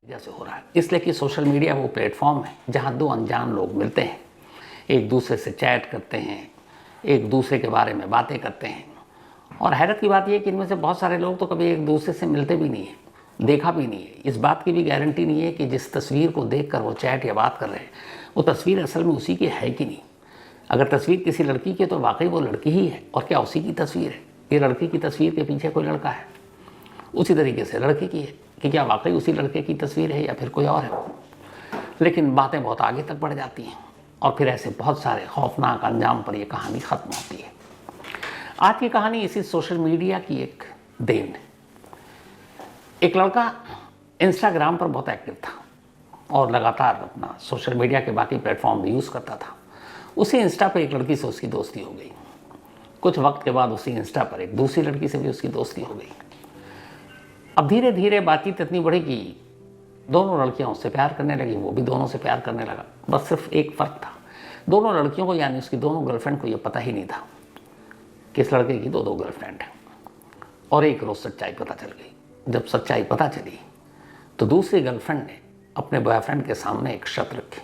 जैसे हो रहा है, इसलिए कि सोशल मीडिया वो प्लेटफॉर्म है जहाँ दो अनजान लोग मिलते हैं, एक दूसरे से चैट करते हैं, एक दूसरे के बारे में बातें करते हैं। और हैरत की बात यह है कि इनमें से बहुत सारे लोग तो कभी एक दूसरे से मिलते भी नहीं हैं, देखा भी नहीं है। इस बात की भी गारंटी नहीं है कि जिस तस्वीर को देखकर वो चैट या बात कर रहे हैं वो तस्वीर असल में उसी की है कि नहीं। अगर तस्वीर किसी लड़की की है तो वाकई वो लड़की ही है, और क्या उसी की तस्वीर है? ये लड़की की तस्वीर के पीछे कोई लड़का है। उसी तरीके से लड़के की है कि क्या वाकई उसी लड़के की तस्वीर है या फिर कोई और है। लेकिन बातें बहुत आगे तक बढ़ जाती हैं और फिर ऐसे बहुत सारे खौफनाक अंजाम पर यह कहानी ख़त्म होती है। आज की कहानी इसी सोशल मीडिया की एक देन है। एक लड़का इंस्टाग्राम पर बहुत एक्टिव था और लगातार अपना सोशल मीडिया के बाकी प्लेटफॉर्म भी यूज़ करता था। उसी इंस्टा पर एक लड़की से उसकी दोस्ती हो गई। कुछ वक्त के बाद उसी इंस्टा पर एक दूसरी लड़की से भी उसकी दोस्ती हो गई। अब धीरे धीरे बातचीत इतनी बढ़ी कि दोनों लड़कियां उससे प्यार करने लगी, वो भी दोनों से प्यार करने लगा। बस सिर्फ एक फ़र्क था, दोनों लड़कियों को यानी उसकी दोनों गर्लफ्रेंड को ये पता ही नहीं था कि इस लड़के की दो गर्लफ्रेंड हैं। और एक रोज़ सच्चाई पता चल गई। जब सच्चाई पता चली तो दूसरी गर्लफ्रेंड ने अपने बॉयफ्रेंड के सामने एक शर्त रखी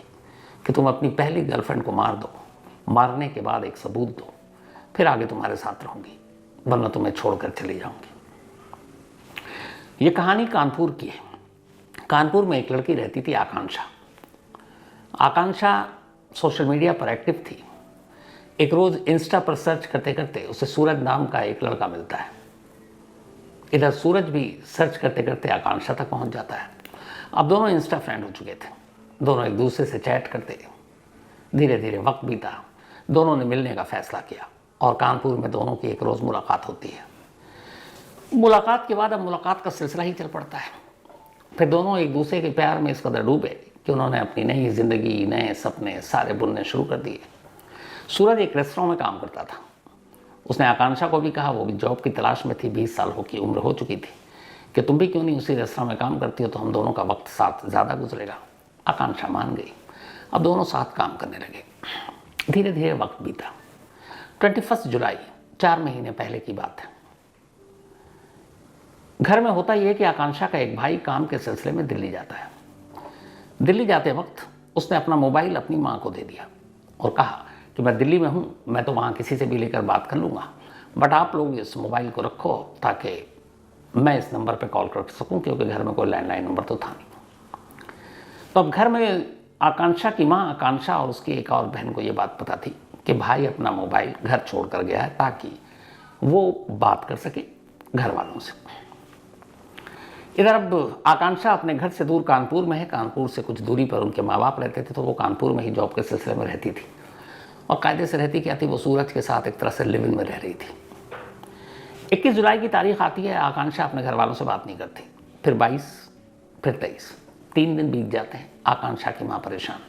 कि तुम अपनी पहली गर्लफ्रेंड को मार दो, मारने के बाद एक सबूत दो, फिर आगे तुम्हारे साथ रहूँगी, वरना तुम्हें छोड़कर चली जाऊँगी। ये कहानी कानपुर की है। कानपुर में एक लड़की रहती थी, आकांक्षा। आकांक्षा सोशल मीडिया पर एक्टिव थी। एक रोज़ इंस्टा पर सर्च करते करते उसे सूरज नाम का एक लड़का मिलता है। इधर सूरज भी सर्च करते करते आकांक्षा तक पहुंच जाता है। अब दोनों इंस्टा फ्रेंड हो चुके थे, दोनों एक दूसरे से चैट करते। धीरे धीरे वक्त बीता, दोनों ने मिलने का फैसला किया और कानपुर में दोनों की एक रोज़ मुलाकात होती है। मुलाकात के बाद अब मुलाकात का सिलसिला ही चल पड़ता है। फिर दोनों एक दूसरे के प्यार में इस कदर डूबे कि उन्होंने अपनी नई ज़िंदगी, नए सपने सारे बुनने शुरू कर दिए। सूरज एक रेस्टोरेंट में काम करता था। उसने आकांक्षा को भी कहा, वो भी जॉब की तलाश में थी, 20 साल की उम्र हो चुकी थी, कि तुम भी क्यों नहीं उसी रेस्टोरेंट में काम करती हो, तो हम दोनों का वक्त साथ ज़्यादा गुजरेगा। आकांक्षा मान गई। अब दोनों साथ काम करने लगे। धीरे धीरे वक्त बीता। 21 जुलाई, 4 महीने पहले की बात है। घर में होता यह कि आकांक्षा का एक भाई काम के सिलसिले में दिल्ली जाता है। दिल्ली जाते वक्त उसने अपना मोबाइल अपनी माँ को दे दिया और कहा कि मैं दिल्ली में हूँ, मैं तो वहाँ किसी से भी लेकर बात कर लूँगा, बट आप लोग इस मोबाइल को रखो ताकि मैं इस नंबर पे कॉल कर सकूँ, क्योंकि घर में कोई लैंडलाइन नंबर तो था नहीं। तो अब घर में आकांक्षा की माँ आकांक्षा और उसकी एक और बहन को ये बात पता थी कि भाई अपना मोबाइल घर छोड़ कर गया है ताकि वो बात कर सके घर वालों से। इधर अब आकांक्षा अपने घर से दूर कानपुर में है। कानपुर से कुछ दूरी पर उनके माँ बाप रहते थे, तो वो कानपुर में ही जॉब के सिलसिले में रहती थी। और कायदे से रहती क्या थी, वो सूरज के साथ एक तरह से लिव इन में रह रही थी। 21 जुलाई की तारीख आती है, आकांक्षा अपने घर वालों से बात नहीं करती। फिर 22, फिर 23, 3 दिन बीत जाते हैं। आकांक्षा की माँ परेशान।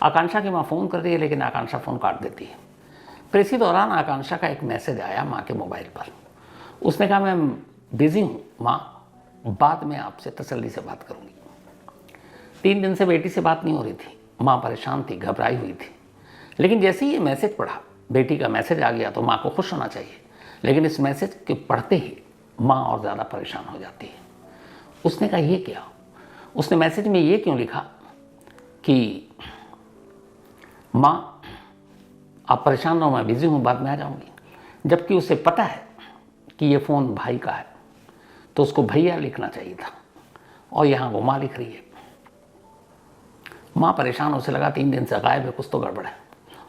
आकांक्षा की माँ फ़ोन कर रही है, लेकिन आकांक्षा फ़ोन काट देती है। फिर इसी दौरान आकांक्षा का एक मैसेज आया माँ के मोबाइल पर। उसने कहा, मैं बिज़ी हूँ माँ, बाद में आपसे तसल्ली से बात करूँगी। 3 दिन से बेटी से बात नहीं हो रही थी। माँ परेशान थी, घबराई हुई थी। लेकिन जैसे ही ये मैसेज पढ़ा, बेटी का मैसेज आ गया, तो माँ को खुश होना चाहिए, लेकिन इस मैसेज के पढ़ते ही माँ और ज़्यादा परेशान हो जाती है। उसने कहा, ये क्या? उसने मैसेज में ये क्यों लिखा कि माँ आप परेशान रहो, मैं बिज़ी हूँ, बाद में आ जाऊँगी, जबकि उसे पता है कि ये फ़ोन भाई का है, तो उसको भैया लिखना चाहिए था, और यहाँ वो माँ लिख रही है। माँ परेशान, उसे लगा 3 दिन से गायब है, कुछ तो गड़बड़ है।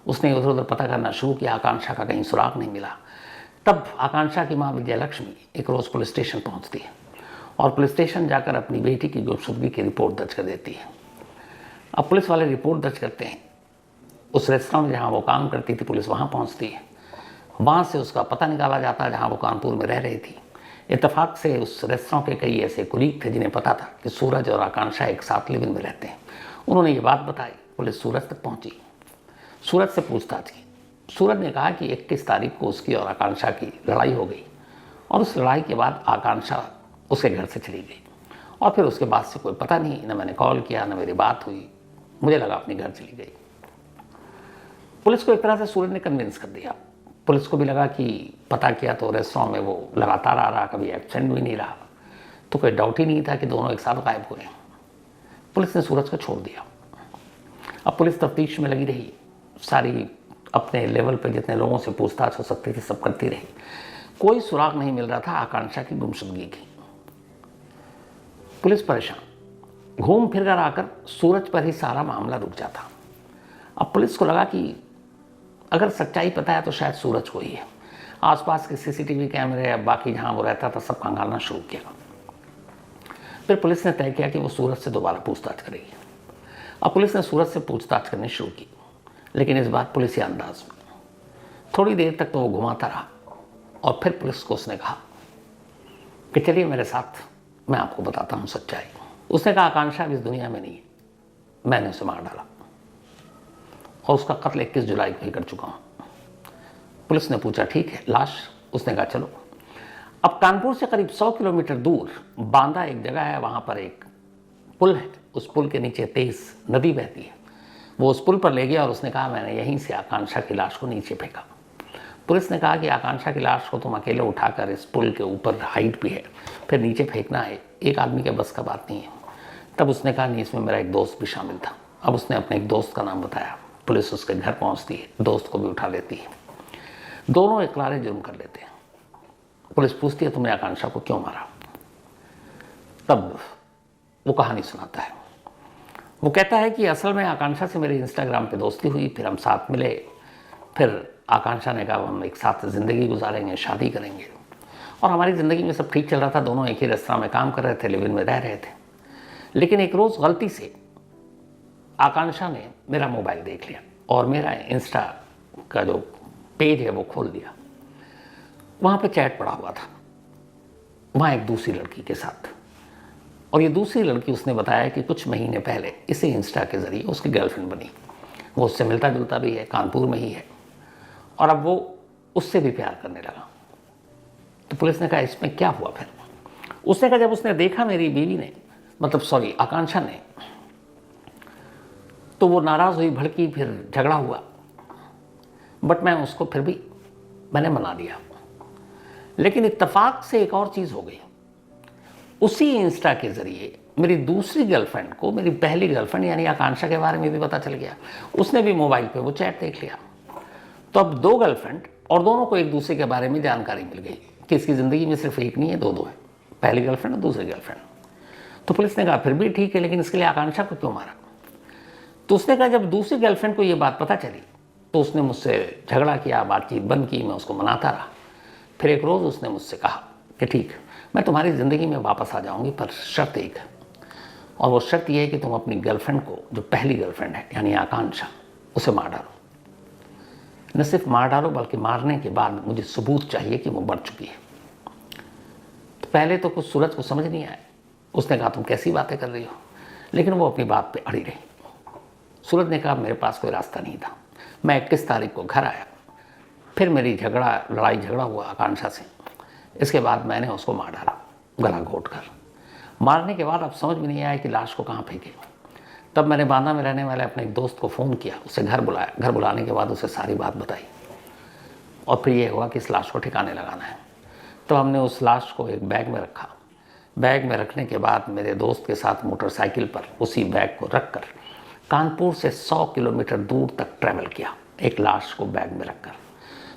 उसने उधर उधर पता करना शुरू किया, आकांक्षा का कहीं सुराग नहीं मिला। तब आकांक्षा की माँ विजयलक्ष्मी एक रोज़ पुलिस स्टेशन पहुँचती है और पुलिस स्टेशन जाकर अपनी बेटी की गुमशुदगी की रिपोर्ट दर्ज कर देती है। अब पुलिस वाले रिपोर्ट दर्ज करते हैं। उस रेस्टोरेंट में जहाँ वो काम करती थी, पुलिस वहाँ पहुँचती है। वहाँ से उसका पता निकाला जाता है जहाँ वो कानपुर में रह रही थी। इत्तेफाक से उस रेस्टोरेंट के कई ऐसे कुलीग थे जिन्हें पता था कि सूरज और आकांक्षा एक साथ लिव इन में रहते हैं। उन्होंने ये बात बताई। पुलिस सूरज तक पहुंची, सूरज से पूछताछ की। सूरज ने कहा कि 21 तारीख को उसकी और आकांक्षा की लड़ाई हो गई, और उस लड़ाई के बाद आकांक्षा उसके घर से चली गई, और फिर उसके बाद से कोई पता नहीं, न मैंने कॉल किया, न मेरी बात हुई। मुझे लगा अपने घर चली गई। पुलिस को एक तरह से सूरज ने कन्विंस कर दिया। पुलिस को भी लगा कि पता किया तो रेस्टोरेंट में वो लगातार आ रहा, कभी एब्सेंट भी नहीं रहा, तो कोई डाउट ही नहीं था कि दोनों एक साथ गायब हुए। पुलिस ने सूरज को छोड़ दिया। अब पुलिस तफ्तीश में लगी रही, सारी अपने लेवल पर जितने लोगों से पूछताछ हो सकती थी सब करती रही। कोई सुराग नहीं मिल रहा था आकांक्षा की गुमशुदगी की। पुलिस परेशान, घूम फिर कर आकर सूरज पर ही सारा मामला रुक जाता। अब पुलिस को लगा कि अगर सच्चाई पता है तो शायद सूरज को ही है। आसपास के सीसीटीवी कैमरे या बाकी जहां वो रहता था सब खंगालना शुरू किया। फिर पुलिस ने तय किया कि वो सूरज से दोबारा पूछताछ करेगी। अब पुलिस ने सूरज से पूछताछ करनी शुरू की, लेकिन इस बार पुलिसी अंदाज में। थोड़ी देर तक तो वो घुमाता रहा और फिर पुलिस को उसने कहा कि चलिए मेरे साथ, मैं आपको बताता हूँ सच्चाई। उसने कहा आकांक्षा अब इस दुनिया में नहीं है, मैंने उसे मार डाला और उसका कत्ल 21 जुलाई को ही कर चुका हूँ। पुलिस ने पूछा ठीक है, लाश? उसने कहा चलो। अब कानपुर से करीब 100 किलोमीटर दूर बांदा एक जगह है, वहाँ पर एक पुल है, उस पुल के नीचे तेज नदी बहती है। वो उस पुल पर ले गया और उसने कहा मैंने यहीं से आकांक्षा की लाश को नीचे फेंका। पुलिस ने कहा कि आकांक्षा की लाश को तुम अकेले उठाकर इस पुल के ऊपर, हाइट भी है, फिर नीचे फेंकना है, एक आदमी के बस का बात नहीं है। तब उसने कहा नहीं, इसमें मेरा एक दोस्त भी शामिल था। अब उसने अपने एक दोस्त का नाम बताया। पुलिस उसके घर पहुंचती है, दोस्त को भी उठा लेती है, दोनों इकरारे जुर्म कर लेते हैं। पुलिस पूछती है तुमने आकांक्षा को क्यों मारा? तब वो कहानी सुनाता है। वो कहता है कि असल में आकांक्षा से मेरी इंस्टाग्राम पे दोस्ती हुई, फिर हम साथ मिले, फिर आकांक्षा ने कहा हम एक साथ ज़िंदगी गुजारेंगे, शादी करेंगे, और हमारी ज़िंदगी में सब ठीक चल रहा था। दोनों एक ही रेस्तरां में काम कर रहे थे, लिव इन में रह रहे थे। लेकिन एक रोज़ गलती से आकांक्षा ने मेरा मोबाइल देख लिया और मेरा इंस्टा का जो पेज है वो खोल दिया। वहाँ पे चैट पड़ा हुआ था, वहाँ एक दूसरी लड़की के साथ, और ये दूसरी लड़की उसने बताया कि कुछ महीने पहले इसी इंस्टा के ज़रिए उसकी गर्लफ्रेंड बनी। वो उससे मिलता जुलता भी है, कानपुर में ही है, और अब वो उससे भी प्यार करने लगा। तो पुलिस ने कहा इसमें क्या हुआ फिर? उसने कहा जब उसने देखा मेरी बीवी ने, मतलब सॉरी आकांक्षा ने, तो वो नाराज़ हुई, भड़की, फिर झगड़ा हुआ, बट मैं उसको फिर भी मैंने मना लिया। लेकिन इत्तेफाक से एक और चीज़ हो गई, उसी इंस्टा के ज़रिए मेरी दूसरी गर्लफ्रेंड को मेरी पहली गर्लफ्रेंड यानी आकांक्षा के बारे में भी पता चल गया। उसने भी मोबाइल पे वो चैट देख लिया। तो अब 2 गर्लफ्रेंड और दोनों को एक दूसरे के बारे में जानकारी मिल गई कि इसकी ज़िंदगी में सिर्फ एक नहीं है, 2 है, पहली गर्लफ्रेंड और दूसरी गर्लफ्रेंड। तो पुलिस ने कहा फिर भी ठीक है, लेकिन इसके लिए आकांक्षा को क्यों मारा? तो उसने कहा जब दूसरी गर्लफ्रेंड को ये बात पता चली तो उसने मुझसे झगड़ा किया, बातचीत बंद की, मैं उसको मनाता रहा। फिर एक रोज़ उसने मुझसे कहा कि ठीक, मैं तुम्हारी ज़िंदगी में वापस आ जाऊंगी, पर शर्त एक है, और वो शर्त यह है कि तुम अपनी गर्लफ्रेंड को, जो पहली गर्लफ्रेंड है यानी आकांक्षा, उसे मार डालो। न सिर्फ मार डालो बल्कि मारने के बाद मुझे सबूत चाहिए कि वो मर चुकी है। तो पहले तो कुछ सूरज को समझ नहीं आया। उसने कहा तुम कैसी बातें कर रही हो, लेकिन वो अपनी बात पे अड़ी रही। सूरज ने कहा मेरे पास कोई रास्ता नहीं था। मैं 21 तारीख को घर आया, फिर मेरी लड़ाई झगड़ा हुआ आकांक्षा से। इसके बाद मैंने उसको मार डाला, गला घोट कर। मारने के बाद अब समझ में नहीं आया कि लाश को कहाँ फेंके। तब मैंने बांदा में रहने वाले अपने एक दोस्त को फ़ोन किया, उसे घर बुलाया। घर बुलाने के बाद उसे सारी बात बताई, और फिर ये हुआ कि इस लाश को ठिकाने लगाना है। तो हमने उस लाश को एक बैग में रखा। बैग में रखने के बाद मेरे दोस्त के साथ मोटरसाइकिल पर उसी बैग को रख कर कानपुर से 100 किलोमीटर दूर तक ट्रैवल किया, एक लाश को बैग में रखकर।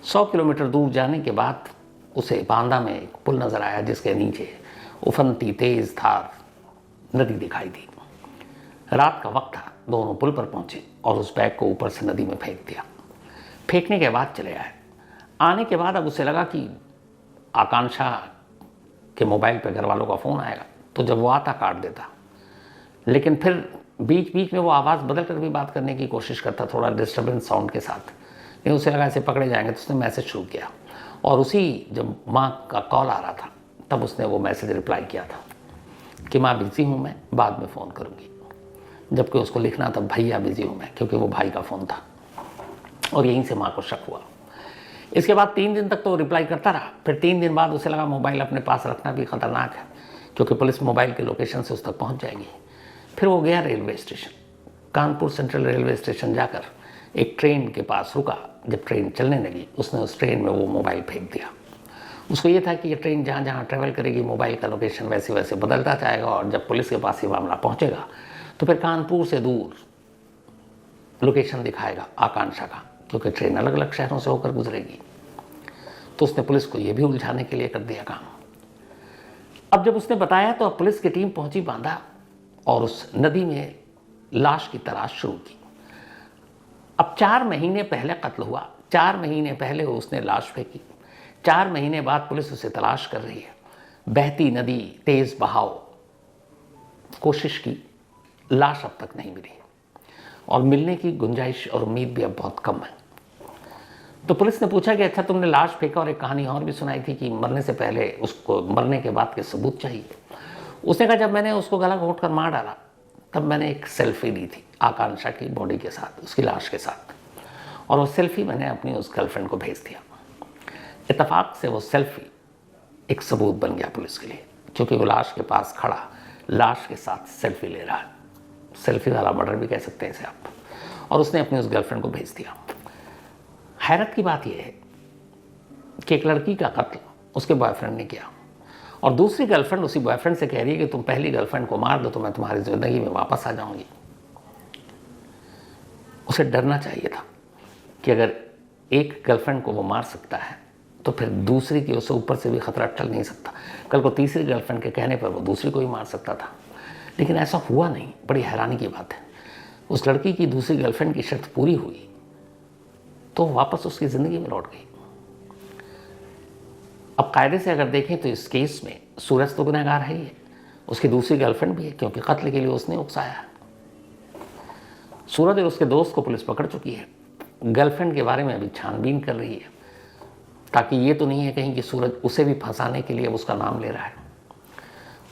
100 किलोमीटर दूर जाने के बाद उसे बांदा में एक पुल नज़र आया, जिसके नीचे उफनती तेज़ धार नदी दिखाई दी। रात का वक्त था, दोनों पुल पर पहुंचे और उस बैग को ऊपर से नदी में फेंक दिया। फेंकने के बाद चले आए। आने के बाद अब उसे लगा कि आकांक्षा के मोबाइल पे घर वालों का फ़ोन आएगा, तो जब वो आता काट देता। लेकिन फिर बीच बीच में वो आवाज़ बदल कर भी बात करने की कोशिश करता, थोड़ा डिस्टर्बेंस साउंड के साथ। लेकिन उसे लगा ऐसे पकड़े जाएंगे, तो उसने मैसेज शुरू किया। और उसी जब माँ का कॉल आ रहा था तब उसने वो मैसेज रिप्लाई किया था कि माँ बिज़ी हूँ मैं, बाद में फ़ोन करूँगी। जबकि उसको लिखना था भैया बिज़ी हूँ मैं, क्योंकि वो भाई का फ़ोन था। और यहीं से माँ को शक हुआ। इसके बाद 3 दिन तक तो रिप्लाई करता रहा। फिर 3 दिन बाद उसे लगा मोबाइल अपने पास रखना भी ख़तरनाक है, क्योंकि पुलिस मोबाइल के लोकेशन से उस तक पहुँच जाएगी। फिर वो गया railway station, Kanpur central railway station जाकर एक ट्रेन के पास रुका। जब ट्रेन चलने लगी उसने उस ट्रेन में वो मोबाइल फेंक दिया। उसको ये था कि ये ट्रेन जहाँ जहाँ ट्रैवल करेगी मोबाइल का लोकेशन वैसे वैसे बदलता जाएगा, और जब पुलिस के पास ये मामला पहुँचेगा तो फिर कानपुर से दूर लोकेशन दिखाएगा आकांक्षा का, क्योंकि ट्रेन अलग अलग शहरों से होकर गुजरेगी। तो उसने पुलिस को यह भी उलझाने के लिए कर दिया काम। अब जब उसने बताया तो अब पुलिस की टीम पहुंची बांदा और उस नदी में लाश की तलाश शुरू की। अब 4 महीने पहले कत्ल हुआ, 4 महीने पहले उसने लाश फेंकी, 4 महीने बाद पुलिस उसे तलाश कर रही है। बहती नदी, तेज बहाव, कोशिश की, लाश अब तक नहीं मिली और मिलने की गुंजाइश और उम्मीद भी अब बहुत कम है। तो पुलिस ने पूछा कि अच्छा तुमने लाश फेंका और एक कहानी और भी सुनाई थी कि मरने से पहले उसको मरने के बाद के सबूत चाहिए। उसने कहा जब मैंने उसको गला घोंट कर मार डाला तब मैंने एक सेल्फी ली थी आकांक्षा की बॉडी के साथ, उसकी लाश के साथ, और वो सेल्फी मैंने अपनी उस गर्लफ्रेंड को भेज दिया। इत्तेफाक से वो सेल्फी एक सबूत बन गया पुलिस के लिए, क्योंकि वो लाश के पास खड़ा लाश के साथ सेल्फी ले रहा है। सेल्फी वाला मर्डर भी कह सकते हैं इसे आप। और उसने अपनी उस गर्लफ्रेंड को भेज दिया। हैरत की बात यह है कि एक लड़की का कत्ल उसके बॉयफ्रेंड ने किया और दूसरी गर्लफ्रेंड उसी बॉयफ्रेंड से कह रही है कि तुम पहली गर्लफ्रेंड को मार दो तो मैं तुम्हारी ज़िंदगी में वापस आ जाऊंगी। उसे डरना चाहिए था कि अगर एक गर्लफ्रेंड को वो मार सकता है तो फिर दूसरी की उसे ऊपर से भी खतरा टल नहीं सकता। कल को तीसरी गर्लफ्रेंड के कहने पर वो दूसरी को ही मार सकता था, लेकिन ऐसा हुआ नहीं। बड़ी हैरानी की बात है, उस लड़की की दूसरी गर्लफ्रेंड की शर्त पूरी हुई तो वापस उसकी ज़िंदगी में लौट गई। अब कायदे से अगर देखें तो इस केस में सूरज तो गुनहगार है ही है, उसकी दूसरी गर्लफ्रेंड भी है, क्योंकि कत्ल के लिए उसने उकसाया है। सूरज और उसके दोस्त को पुलिस पकड़ चुकी है, गर्लफ्रेंड के बारे में अभी छानबीन कर रही है, ताकि ये तो नहीं है कहीं कि सूरज उसे भी फंसाने के लिए उसका नाम ले रहा है।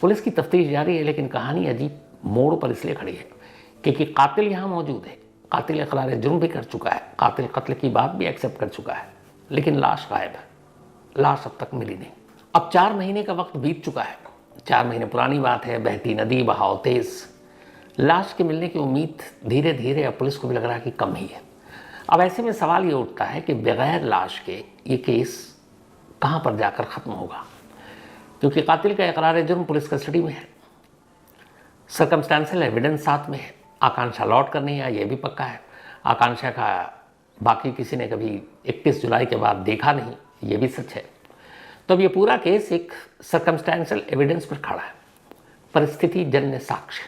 पुलिस की तफ्तीश जारी है, लेकिन कहानी अजीब मोड़ पर इसलिए खड़ी है क्योंकि कातिल यहाँ मौजूद है। कातिल इकरार जुर्म भी कर चुका है, कातिल कत्ल की बात भी एक्सेप्ट कर चुका है, लेकिन लाश गायब है। लाश अब तक मिली नहीं। अब 4 महीने का वक्त बीत चुका है, 4 महीने पुरानी बात है। बहती नदी, बहाव तेज, लाश के मिलने की उम्मीद धीरे धीरे अब पुलिस को भी लग रहा है कि कम ही है। अब ऐसे में सवाल ये उठता है कि बगैर लाश के ये केस कहाँ पर जाकर ख़त्म होगा, क्योंकि कातिल का इकरार जुर्म पुलिस कस्टडी में है, सर्कमस्टेंशियल एविडेंस साथ में है। आकांक्षा लौट कर नहीं आई, ये भी पक्का है। आकांक्षा का बाकी किसी ने कभी 31 जुलाई के बाद देखा नहीं, ये भी सच है। तो अब ये पूरा केस एक सर्कमस्टेंशियल एविडेंस पर खड़ा है, परिस्थिति जन्य साक्ष्य,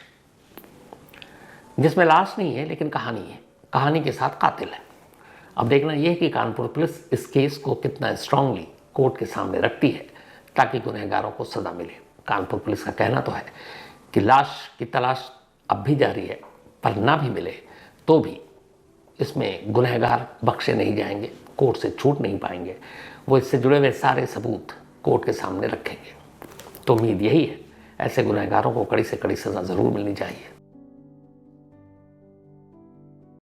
जिसमें लाश नहीं है लेकिन कहानी है, कहानी के साथ कातिल है। अब देखना यह है कि कानपुर पुलिस इस केस को कितना स्ट्रांगली कोर्ट के सामने रखती है ताकि गुनहगारों को सजा मिले। कानपुर पुलिस का कहना तो है कि लाश की तलाश अब भी जारी है, पर ना भी मिले तो भी इसमें गुनहगार बख्शे नहीं जाएंगे, कोर्ट से छूट नहीं पाएंगे। वो इससे जुड़े हुए सारे सबूत कोर्ट के सामने रखेंगे। तो उम्मीद यही है, ऐसे गुनहगारों को कड़ी से कड़ी सज़ा ज़रूर मिलनी चाहिए।